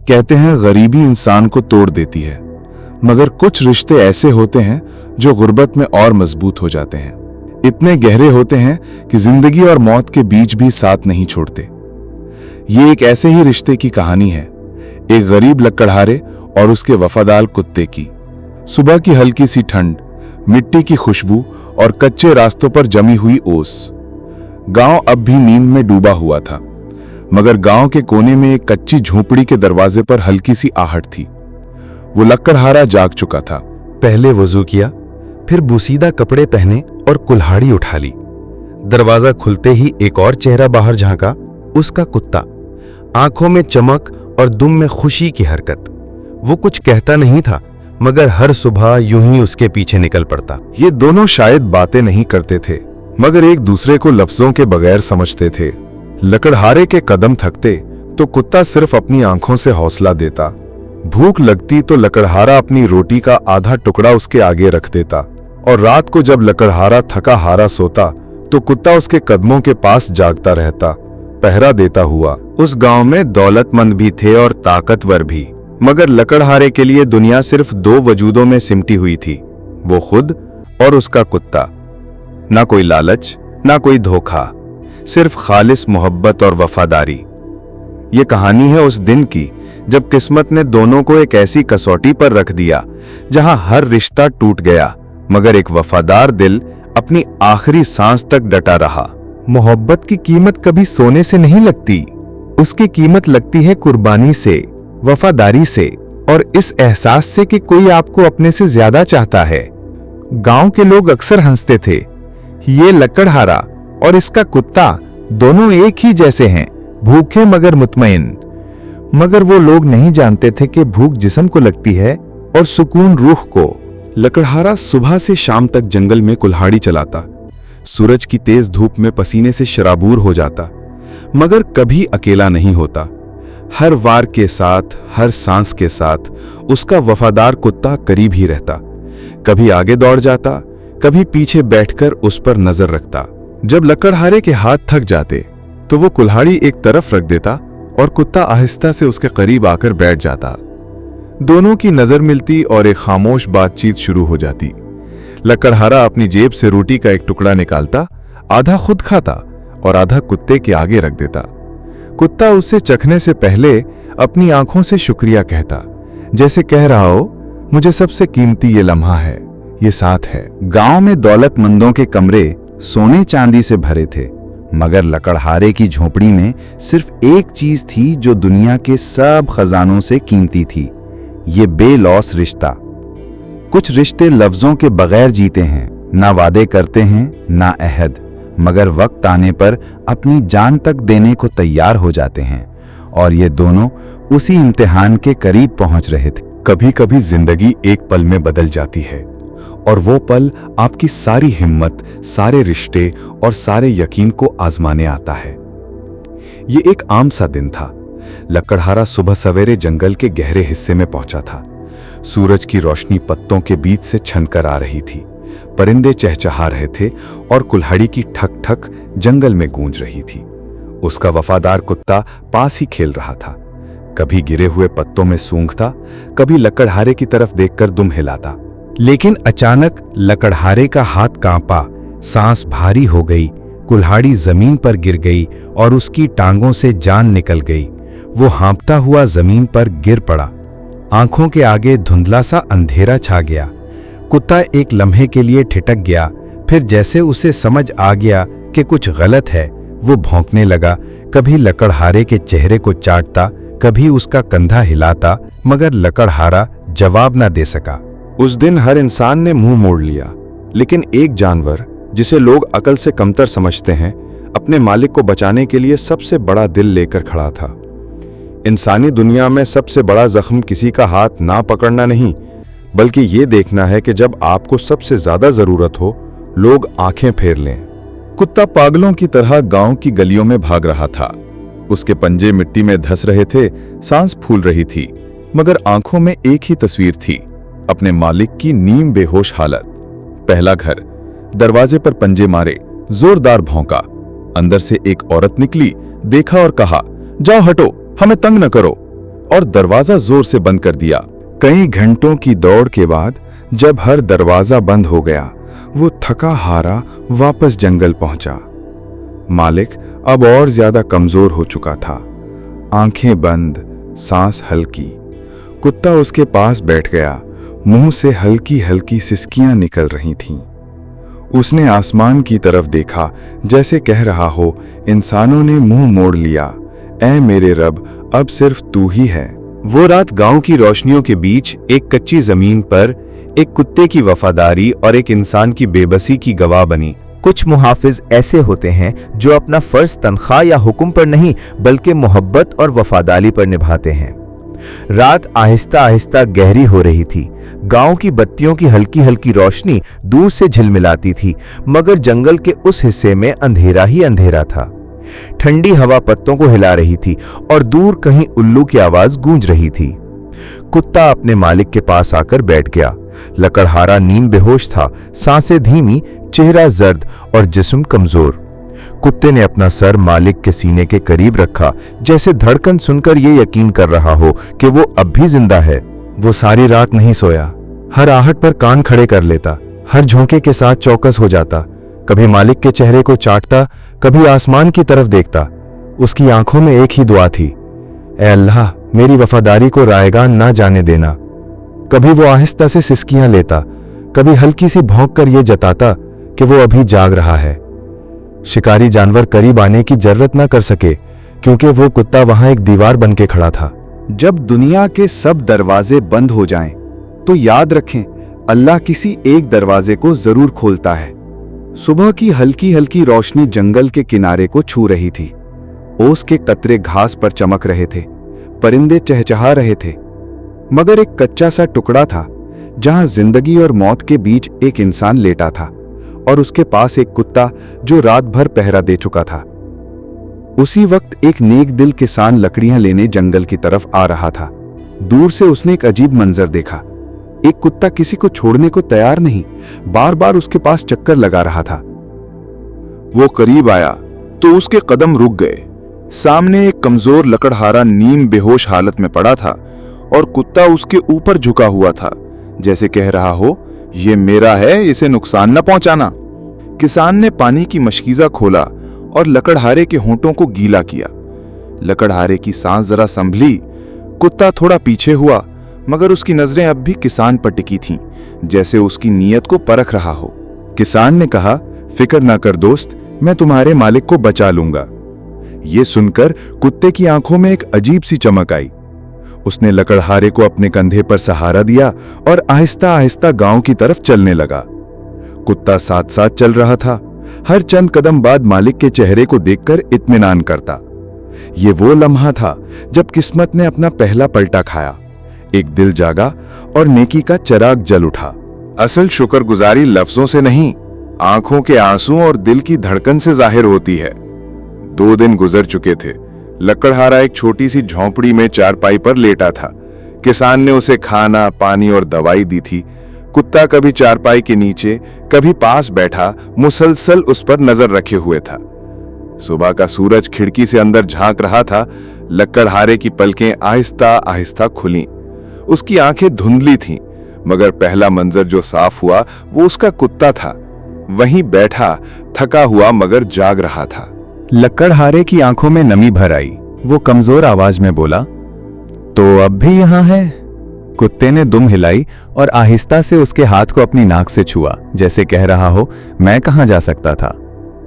कहते हैं गरीबी इंसान को तोड़ देती है, मगर कुछ रिश्ते ऐसे होते हैं जो गुर्बत में और मजबूत हो जाते हैं। इतने गहरे होते हैं कि जिंदगी और मौत के बीच भी साथ नहीं छोड़ते। ये एक ऐसे ही रिश्ते की कहानी है, एक गरीब लकड़हारे और उसके वफादार कुत्ते की। सुबह की हल्की सी ठंड, मिट्टी की खुशबू और कच्चे रास्तों पर जमी हुई ओस। गांव अब भी नींद में डूबा हुआ था, मगर गांव के कोने में एक कच्ची झोपड़ी के दरवाजे पर हल्की सी आहट थी। वो लकड़हारा जाग चुका था। पहले वजू किया, फिर बुसीदा कपड़े पहने और कुल्हाड़ी उठा ली। दरवाजा खुलते ही एक और चेहरा बाहर झांका, उसका कुत्ता। आंखों में चमक और दुम में खुशी की हरकत। वो कुछ कहता नहीं था, मगर हर सुबह यूं ही उसके पीछे निकल पड़ता। ये दोनों शायद बातें नहीं करते थे, मगर एक दूसरे को लफ्जों के बगैर समझते थे। लकड़हारे के कदम थकते तो कुत्ता सिर्फ अपनी आंखों से हौसला देता। भूख लगती तो लकड़हारा अपनी रोटी का आधा टुकड़ा उसके आगे रख देता, और रात को जब लकड़हारा थका हारा सोता तो कुत्ता उसके कदमों के पास जागता रहता, पहरा देता हुआ। उस गांव में दौलतमंद भी थे और ताकतवर भी, मगर लकड़हारे के लिए दुनिया सिर्फ दो वजूदों में सिमटी हुई थी, वो खुद और उसका कुत्ता। ना कोई लालच, ना कोई धोखा, सिर्फ खालिस मोहब्बत और वफादारी। ये कहानी है उस दिन की जब किस्मत ने दोनों को एक ऐसी कसौटी पर रख दिया जहां हर रिश्ता टूट गया, मगर एक वफादार दिल अपनी आखिरी सांस तक डटा रहा। मोहब्बत की कीमत कभी सोने से नहीं लगती, उसकी कीमत लगती है कुर्बानी से, वफादारी से और इस एहसास से कि कोई आपको अपने से ज्यादा चाहता है। गांव के लोग अक्सर हंसते थे, ये लकड़हारा और इसका कुत्ता दोनों एक ही जैसे हैं, भूखे मगर मुतमईन। मगर वो लोग नहीं जानते थे कि भूख जिस्म को लगती है और सुकून रूह को। लकड़हारा सुबह से शाम तक जंगल में कुल्हाड़ी चलाता, सूरज की तेज धूप में पसीने से शराबूर हो जाता, मगर कभी अकेला नहीं होता। हर वार के साथ, हर सांस के साथ उसका वफादार कुत्ता करीब ही रहता। कभी आगे दौड़ जाता, कभी पीछे बैठकर उस पर नजर रखता। जब लकड़हारे के हाथ थक जाते तो वो कुल्हाड़ी एक तरफ रख देता और कुत्ता आहिस्ता से उसके करीब आकर बैठ जाता। दोनों की नजर मिलती और एक खामोश बातचीत शुरू हो जाती। लकड़हारा अपनी जेब से रोटी का एक टुकड़ा निकालता, आधा खुद खाता और आधा कुत्ते के आगे रख देता। कुत्ता उसे चखने से पहले अपनी आंखों से शुक्रिया कहता, जैसे कह रहा हो, मुझे सबसे कीमती ये लम्हा है, ये साथ है। गांव में दौलतमंदों के कमरे सोने चांदी से भरे थे, मगर लकड़हारे की झोपड़ी में सिर्फ एक चीज थी जो दुनिया के सब खजानों से कीमती थी, ये बेलौस रिश्ता। कुछ रिश्ते लफ्जों के बगैर जीते हैं, ना वादे करते हैं ना अहद, मगर वक्त आने पर अपनी जान तक देने को तैयार हो जाते हैं। और ये दोनों उसी इम्तिहान के करीब पहुंच रहे थे। कभी कभी जिंदगी एक पल में बदल जाती है, और वो पल आपकी सारी हिम्मत, सारे रिश्ते और सारे यकीन को आजमाने आता है। ये एक आम सा दिन था। लकड़हारा सुबह सवेरे जंगल के गहरे हिस्से में पहुंचा था। सूरज की रोशनी पत्तों के बीच से छनकर आ रही थी, परिंदे चहचहा रहे थे और कुल्हाड़ी की ठक ठक जंगल में गूंज रही थी। उसका वफादार कुत्ता पास ही खेल रहा था, कभी गिरे हुए पत्तों में सूंघता, कभी लकड़हारे की तरफ देखकर दुम हिलाता। लेकिन अचानक लकड़हारे का हाथ कांपा, सांस भारी हो गई, कुल्हाड़ी जमीन पर गिर गई और उसकी टांगों से जान निकल गई। वो हाँफता हुआ जमीन पर गिर पड़ा। आंखों के आगे धुंधला सा अंधेरा छा गया। कुत्ता एक लम्हे के लिए ठिठक गया, फिर जैसे उसे समझ आ गया कि कुछ गलत है, वो भौंकने लगा। कभी लकड़हारे के चेहरे को चाटता, कभी उसका कंधा हिलाता, मगर लकड़हारा जवाब न दे सका। उस दिन हर इंसान ने मुंह मोड़ लिया, लेकिन एक जानवर जिसे लोग अकल से कमतर समझते हैं, अपने मालिक को बचाने के लिए सबसे बड़ा दिल लेकर खड़ा था। इंसानी दुनिया में सबसे बड़ा जख्म किसी का हाथ ना पकड़ना नहीं, बल्कि ये देखना है कि जब आपको सबसे ज्यादा जरूरत हो, लोग आंखें फेर लें। कुत्ता पागलों की तरह गांव की गलियों में भाग रहा था। उसके पंजे मिट्टी में धंस रहे थे, सांस फूल रही थी, मगर आंखों में एक ही तस्वीर थी, अपने मालिक की नीम बेहोश हालत। पहला घर, दरवाजे पर पंजे मारे, जोरदार भौंका। अंदर से एक औरत निकली, देखा और कहा, जाओ हटो, हमें तंग न करो। और दरवाजा जोर से बंद कर दिया। कई घंटों की दौड़ के बाद जब हर दरवाजा बंद हो गया, वो थका हारा वापस जंगल पहुंचा। मालिक अब और ज्यादा कमजोर हो चुका था, आंखें बंद, सांस हल्की। कुत्ता उसके पास बैठ गया, मुंह से हल्की हल्की सिसकियां निकल रही थीं। उसने आसमान की तरफ देखा, जैसे कह रहा हो, इंसानों ने मुंह मोड़ लिया, ऐ मेरे रब, अब सिर्फ तू ही है। वो रात गांव की रोशनियों के बीच एक कच्ची जमीन पर एक कुत्ते की वफादारी और एक इंसान की बेबसी की गवाह बनी। कुछ मुहाफिज ऐसे होते हैं जो अपना फर्ज तनख्वाह या हुक्म पर नहीं बल्कि मोहब्बत और वफादारी पर निभाते हैं। रात आहिस्ता आहिस्ता गहरी हो रही थी। गांव की बत्तियों की हल्की हल्की रोशनी दूर से झिलमिलाती थी, मगर जंगल के उस हिस्से में अंधेरा ही अंधेरा था। ठंडी हवा पत्तों को हिला रही थी और दूर कहीं उल्लू की आवाज गूंज रही थी। कुत्ता अपने मालिक के पास आकर बैठ गया। लकड़हारा नीम बेहोश था, सांसें धीमी, चेहरा जर्द और जिस्म कमजोर। कुत्ते ने अपना सर मालिक के सीने के करीब रखा, जैसे धड़कन सुनकर यह यकीन कर रहा हो कि वो अब भी जिंदा है। वो सारी रात नहीं सोया, हर आहट पर कान खड़े कर लेता, हर झोंके के साथ चौकस हो जाता। कभी मालिक के चेहरे को चाटता, कभी आसमान की तरफ देखता। उसकी आंखों में एक ही दुआ थी, ऐ अल्लाह, मेरी वफादारी को रायगान ना जाने देना। कभी वो आहिस्ता से सिसकियां लेता, कभी हल्की सी भौंक कर यह जताता कि वो अभी जाग रहा है। शिकारी जानवर करीब आने की जरूरत ना कर सके, क्योंकि वो कुत्ता वहां एक दीवार बन के खड़ा था। जब दुनिया के सब दरवाजे बंद हो जाएं, तो याद रखें, अल्लाह किसी एक दरवाजे को जरूर खोलता है। सुबह की हल्की हल्की रोशनी जंगल के किनारे को छू रही थी। ओस के कतरे घास पर चमक रहे थे, परिंदे चहचहा रहे थे, मगर एक कच्चा सा टुकड़ा था जहां जिंदगी और मौत के बीच एक इंसान लेटा था और उसके पास एक कुत्ता जो रात भर पहरा दे चुका था। उसी वक्त एक नेक दिल किसान लकड़ियां लेने जंगल की तरफ आ रहा था। दूर से उसने एक अजीब मंजर देखा। एक कुत्ता किसी को छोड़ने को तैयार नहीं, बार बार उसके पास चक्कर लगा रहा था। वो करीब आया तो उसके कदम रुक गए। सामने एक कमजोर लकड़हारा नीम बेहोश हालत में पड़ा था और कुत्ता उसके ऊपर झुका हुआ था, जैसे कह रहा हो, ये मेरा है, इसे नुकसान न पहुंचाना। किसान ने पानी की मशकीजा खोला और लकड़हारे के होंठों को गीला किया। लकड़हारे की सांस जरा संभली। कुत्ता थोड़ा पीछे हुआ, मगर उसकी नजरें अब भी किसान पर टिकी थीं, जैसे उसकी नीयत को परख रहा हो। किसान ने कहा, फिक्र ना कर दोस्त, मैं तुम्हारे मालिक को बचा लूंगा। ये सुनकर कुत्ते की आंखों में एक अजीब सी चमक आई। उसने लकड़हारे को अपने कंधे पर सहारा दिया और आहिस्ता आहिस्ता गांव की तरफ चलने लगा। कुत्ता साथ साथ चल रहा था, हर चंद कदम बाद मालिक के चेहरे को देखकर इत्मीनान करता। ये वो लम्हा था जब किस्मत ने अपना पहला पलटा खाया। एक दिल जागा और नेकी का चिराग जल उठा। असल शुक्रगुजारी लफ्जों से नहीं, आंखों के आंसू और दिल की धड़कन से जाहिर होती है। 2 दिन गुजर चुके थे। लकड़हारा एक छोटी सी झोंपड़ी में चारपाई पर लेटा था। किसान ने उसे खाना, पानी और दवाई दी थी। कुत्ता कभी चारपाई के नीचे, कभी पास बैठा मुसलसल उस पर नजर रखे हुए था। सुबह का सूरज खिड़की से अंदर झांक रहा था। लकड़हारे की पलकें आहिस्ता आहिस्ता खुलीं। उसकी आंखें धुंधली थीं, मगर पहला मंजर जो साफ हुआ वो उसका कुत्ता था, वहीं बैठा, थका हुआ मगर जाग रहा था। लकड़हारे की आंखों में नमी भर आई। वो कमजोर आवाज में बोला, तो अब भी यहां है? कुत्ते ने दुम हिलाई और आहिस्ता से उसके हाथ को अपनी नाक से छुआ, जैसे कह रहा हो, मैं कहां जा सकता था।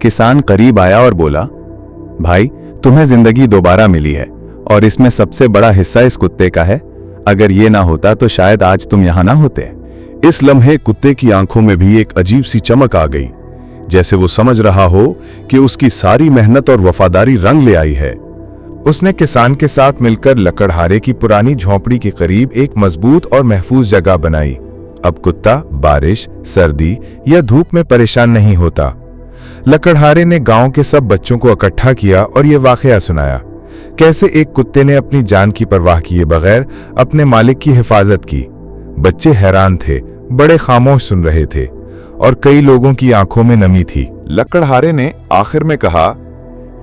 किसान करीब आया और बोला, भाई, तुम्हें जिंदगी दोबारा मिली है और इसमें सबसे बड़ा हिस्सा इस कुत्ते का है। अगर ये ना होता तो शायद आज तुम यहां ना होते। इस लम्हे कुत्ते की आंखों में भी एक अजीब सी चमक आ गई, जैसे वो समझ रहा हो कि उसकी सारी मेहनत और वफादारी रंग ले आई है। उसने किसान के साथ मिलकर लकड़हारे की पुरानी झोंपड़ी के करीब एक मजबूत और महफूज जगह बनाई। अब कुत्ता बारिश, सर्दी या धूप में परेशान नहीं होता। लकड़हारे ने गांव के सब बच्चों को इकट्ठा किया और यह वाकया सुनाया, कैसे एक कुत्ते ने अपनी जान की परवाह किए बगैर अपने मालिक की हिफाजत की। बच्चे हैरान थे, बड़े खामोश सुन रहे थे और कई लोगों की आंखों में नमी थी। लकड़हारे ने आखिर में कहा,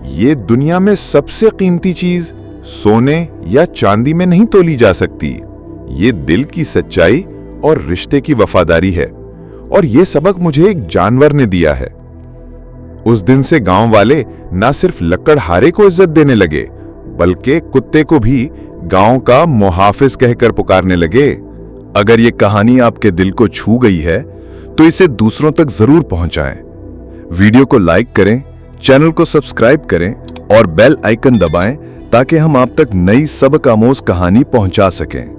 ये दुनिया में सबसे कीमती चीज सोने या चांदी में नहीं तोली जा सकती। ये दिल की सच्चाई और रिश्ते की वफादारी है, और ये सबक मुझे एक जानवर ने दिया है। उस दिन से गांव वाले ना सिर्फ लकड़हारे को इज्जत देने लगे, बल्कि कुत्ते को भी गांव का मुहाफिज कहकर पुकारने लगे। अगर ये कहानी आपके दिल को छू गई है तो इसे दूसरों तक जरूर पहुंचाएं। वीडियो को लाइक करें, चैनल को सब्सक्राइब करें और बेल आइकन दबाएं ताकि हम आप तक नई सबक आमोज कहानी पहुंचा सकें।